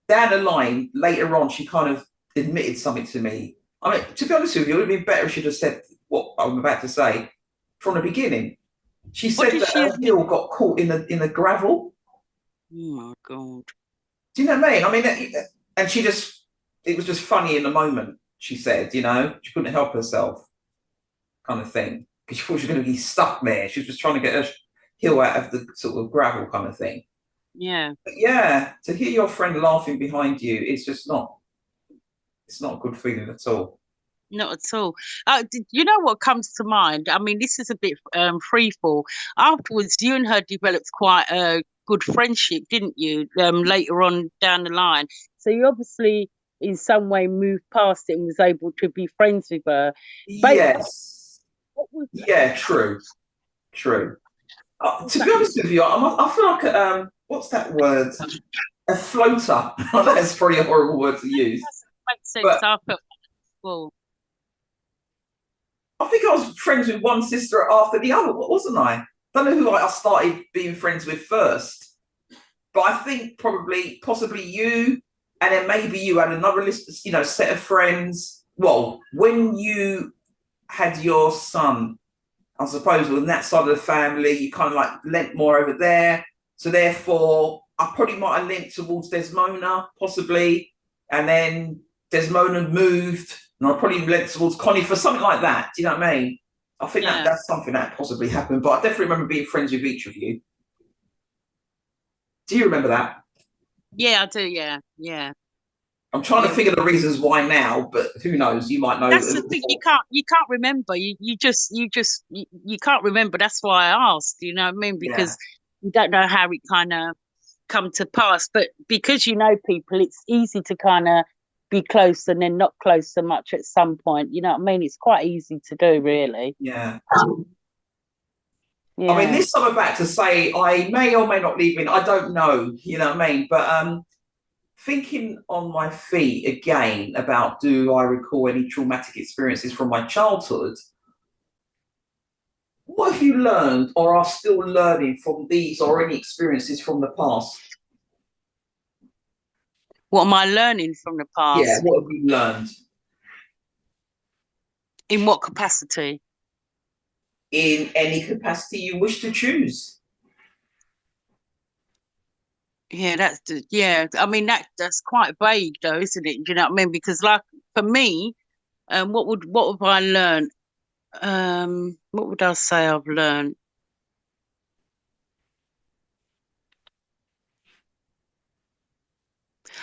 down the line, later on, she kind of admitted something to me. I mean, to be honest with you, it would have been better if she'd have said what I'm about to say from the beginning. She What said did that she her admit? heel got caught in the gravel. Oh my God. Do you know what I mean? I mean, and she just, it was just funny in the moment. She said, she couldn't help herself, kind of thing, because she thought she was going to be stuck there. She was just trying to get her heel out of the sort of gravel, kind of thing. Yeah. But yeah, to hear your friend laughing behind you, it's just not. It's not a good feeling at all. Not at all. You know what comes to mind? I mean, this is a bit free fall. Afterwards, you and her developed quite a good friendship, didn't you? Later on down the line. So you obviously, in some way, moved past it and was able to be friends with her. But Yes. what was Yeah. True. True. To that? be honest with you, I feel like what's that word? A floater. That's probably a horrible word to use, Makes sense. but I felt well. I think I was friends with one sister after the other, wasn't I? Don't know who I started being friends with first, but I think probably, possibly you, and then maybe you had another list, set of friends. Well, when you had your son, I suppose on that side of the family, you kind of like lent more over there. So therefore, I probably might have linked towards Desmona, possibly, and then Desmona moved, and I probably lent towards Connie for something like that. Do you know what I mean? I think that Yeah. that's something that possibly happened, but I definitely remember being friends with each of you. Do you remember that? Yeah, I do. Yeah. Yeah. I'm trying to Yeah. figure the reasons why now, but who knows? You might know a That's the little thing. more. You can't remember. You can't remember. That's why I asked. You know what I mean? Yeah, Because you don't know how it kind of come to pass. But because you know people, it's easy to kind of be close and then not close so much at some point. You know what I mean? It's quite easy to do, really. yeah. I mean, Yeah. this I'm about to say, I may or may not leave in. I don't know. You know what I mean? But thinking on my feet again about do I recall any traumatic experiences from my childhood? What have you learned or are still learning from these or any experiences from the past? What am I learning from the Yeah, past? what have you learned In what capacity? in any capacity you wish to choose? Yeah, yeah. I mean that's quite vague though, isn't it? Do you know what I mean? Because like for me, what have I learned? What would I say I've learned?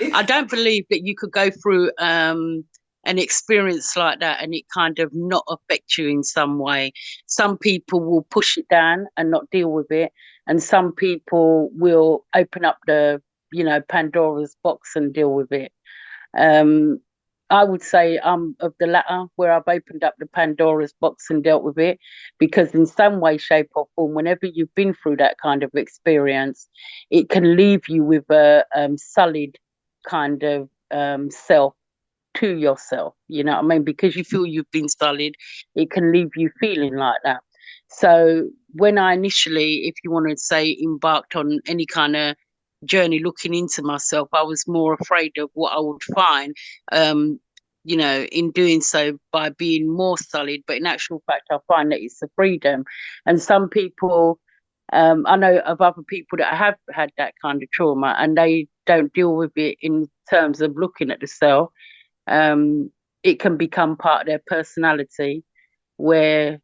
I If don't believe that you could go through an experience like that and it kind of not affect you in some way. Some people will push it down and not deal with it, and some people will open up the Pandora's box and deal with it. Um, I would say I'm of the latter, where I've opened up the Pandora's box and dealt with it, because in some way, shape, or form, whenever you've been through that kind of experience, it can leave you with a sullied kind of self to yourself. You know what I mean? Because you feel you've been sullied, it can leave you feeling like that. So when I initially, if you want to say, embarked on any kind of journey looking into myself, I was more afraid of what I would find. In doing so by being more sullied, but in actual fact, I find that it's a freedom. And some people, I know of other people that have had that kind of trauma and they don't deal with it in terms of looking at the self. Um, it can become part of their personality where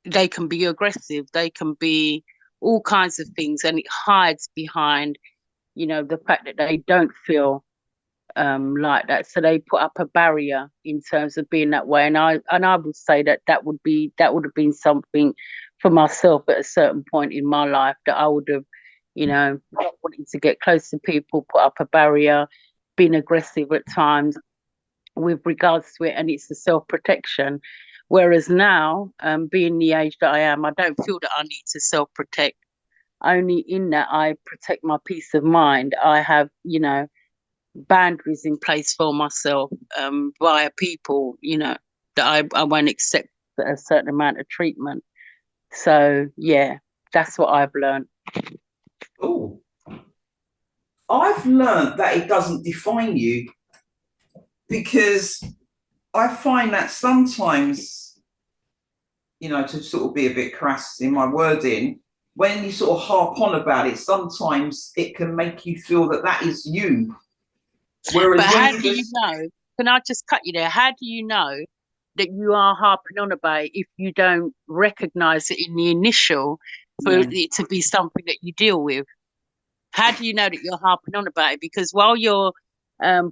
they can be aggressive, they can be all kinds of things, and it hides behind, the fact that they don't feel like that. So they put up a barrier in terms of being that way. And I would say that would have been something for myself at a certain point in my life that I would have, not wanting to get close to people, put up a barrier, been aggressive at times with regards to it, and it's the self protection. Whereas now, being the age that I am, I don't feel that I need to self protect. Only in that I protect my peace of mind. I have, boundaries in place for myself via people, that I won't accept a certain amount of treatment. So yeah, that's what I've learned. oh, I've learned that it doesn't define you, because I find that sometimes, to sort of be a bit crass in my wording, when you sort of harp on about it, sometimes it can make you feel that that is you. But Whereas when how you do you just, know? Can I just cut you there? How do you know that you are harping on about it if you don't recognize it in the initial for yeah, it to be something that you deal with? How do you know that you're harping on about it? Because while you're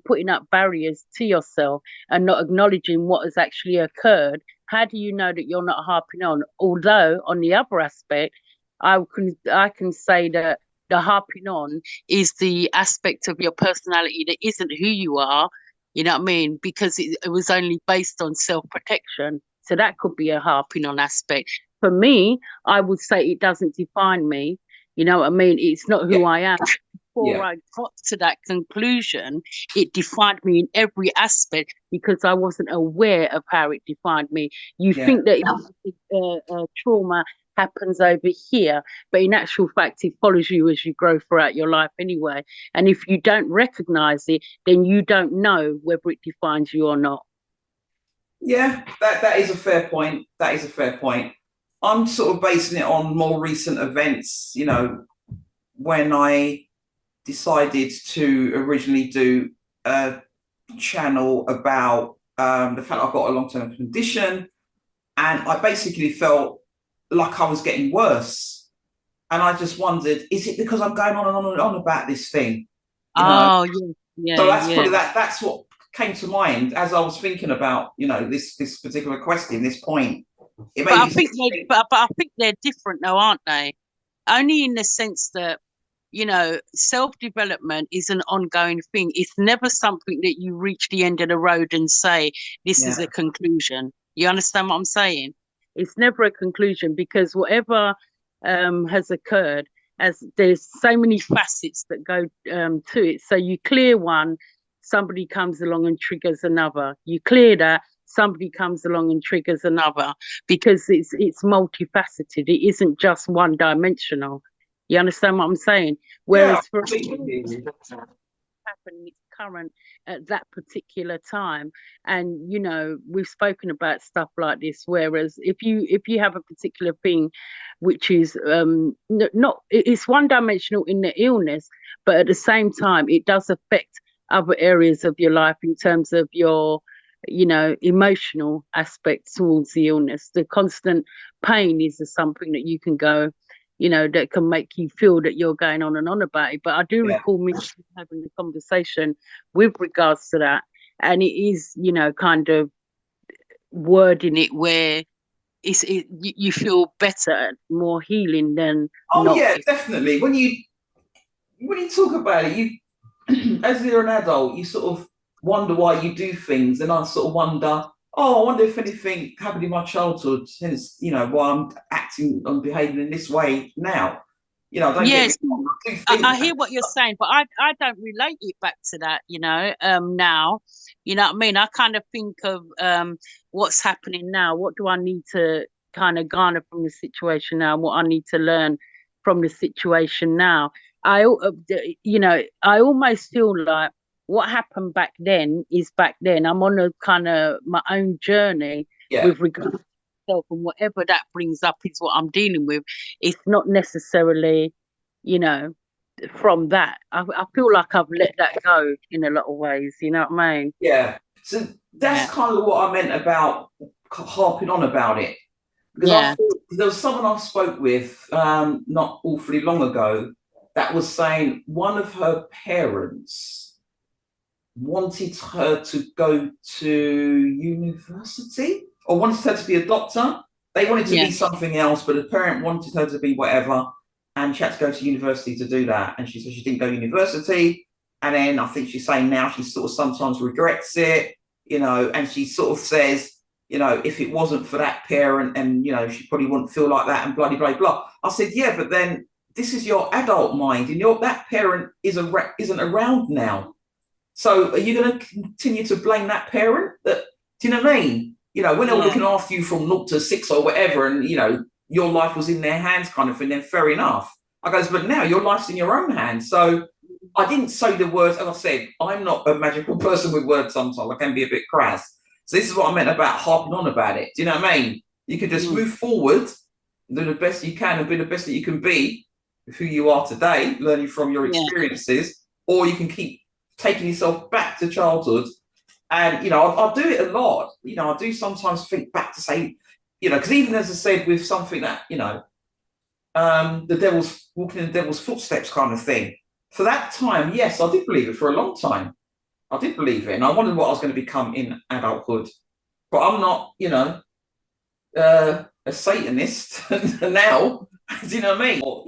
putting up barriers to yourself and not acknowledging what has actually occurred, how do you know that you're not harping on? Although on the other aspect, I can say that the harping on is the aspect of your personality that isn't who you are. You know what I mean? Because it was only based on self protection. So that could be a harping on aspect. For me, I would say it doesn't define me. You know what I mean? It's not yeah, who I am. Before yeah, I got to that conclusion, it defined me in every aspect because I wasn't aware of how it defined me. You yeah, think that trauma happens over here, but in actual fact, it follows you as you grow throughout your life anyway. And if you don't recognize it, then you don't know whether it defines you or not. yeah. That is a fair point. That is a fair point. I'm sort of basing it on more recent events. When I decided to originally do a channel about the fact I've got a long term condition, and I basically felt like I was getting worse. And I just wondered, is it because I'm going on and on and on about this thing? You know, Oh, yeah, so yeah, that's yeah. probably that's what came to mind as I was thinking about, this particular question, this point. It But made I me think think, but I think they're different though, aren't they? Only in the sense that, self-development is an ongoing thing. It's never something that you reach the end of the road and say, this is a yeah, conclusion. You understand what I'm saying? It's never a conclusion because whatever has occurred, as there's so many facets that go to it. So you clear one, somebody comes along and triggers another. You clear that, somebody comes along and triggers another because it's multifaceted. It isn't just one dimensional. You understand what I'm saying? yeah, I Whereas for completely hear you. happening, it's current at that particular time. And we've spoken about stuff like this. Whereas if you have a particular thing, which is not it's one dimensional in the illness, but at the same time, it does affect other areas of your life in terms of your emotional aspects towards the illness. The constant pain is something that you can go, that can make you feel that you're going on and on about it. But I do Yeah, recall me having a conversation with regards to that. And it is, kind of wording it where you feel better, more healing than oh not. yeah, definitely. When you talk about it, you as you're an adult, you sort of wonder why you do things, and I sort of wonder, oh, I wonder if anything happened in my childhood, hence, why I'm acting and behaving in this way now. Don't get me Yes, wrong, I do I think that. hear what you're saying, but I don't relate it back to that, now. You know what I mean? I kind of think of what's happening now. What do I need to kind of garner from the situation now? What I need to learn from the situation now? I almost feel like what happened back then is back then. I'm on a kind of my own journey Yeah, with regard to myself, and whatever that brings up is what I'm dealing with. It's not necessarily, you know, from that. I feel like I've let that go in a lot of ways. You know what I mean? yeah. So that's Yeah, kind of what I meant about harping on about it, because I yeah, thought there was someone I spoke with not awfully long ago that was saying one of her parents wanted her to go to university, or wanted her to be a doctor. They wanted to yeah, be something else, but the parent wanted her to be whatever, and she had to go to university to do that. And she said she didn't go to university, and then I think she's saying now she sort of sometimes regrets it, and she sort of says, if it wasn't for that parent, and she probably wouldn't feel like that, and bloody blah blah. I said, yeah, but then this is your adult mind, and that parent isn't around now. So are you going to continue to blame that parent? Do you know what I mean? When they were yeah, looking after you from 0 to 6 or whatever, and your life was in their hands, kind of thing. Then fair enough. I goes, but now your life's in your own hands. So I didn't say the words, as I said, I'm not a magical person with words sometimes. I can be a bit crass. So this is what I meant about harping on about it. Do you know what I mean? You can just Mm. move forward, do the best you can and be the best that you can be with who you are today, learning from your Yeah, experiences, or you can keep taking yourself back to childhood. And, I do it a lot. I do sometimes think back to say, because even as I said, with something that, the devil's walking in the devil's footsteps kind of thing. For that time, yes, I did believe it for a long time. I did believe it, and I wondered what I was going to become in adulthood. But I'm not, a Satanist now. Do you know what I mean? Or,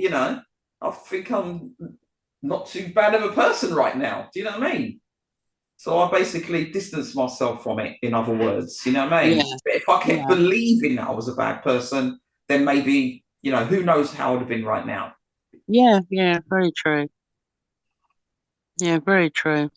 I think I'm not too bad of a person right now. Do you know what I mean? So I basically distanced myself from it, in other words. You know what I mean? yeah, But if I kept yeah, believing that I was a bad person, then maybe, who knows how I would have been right now. yeah, yeah. Very true. Yeah, very true.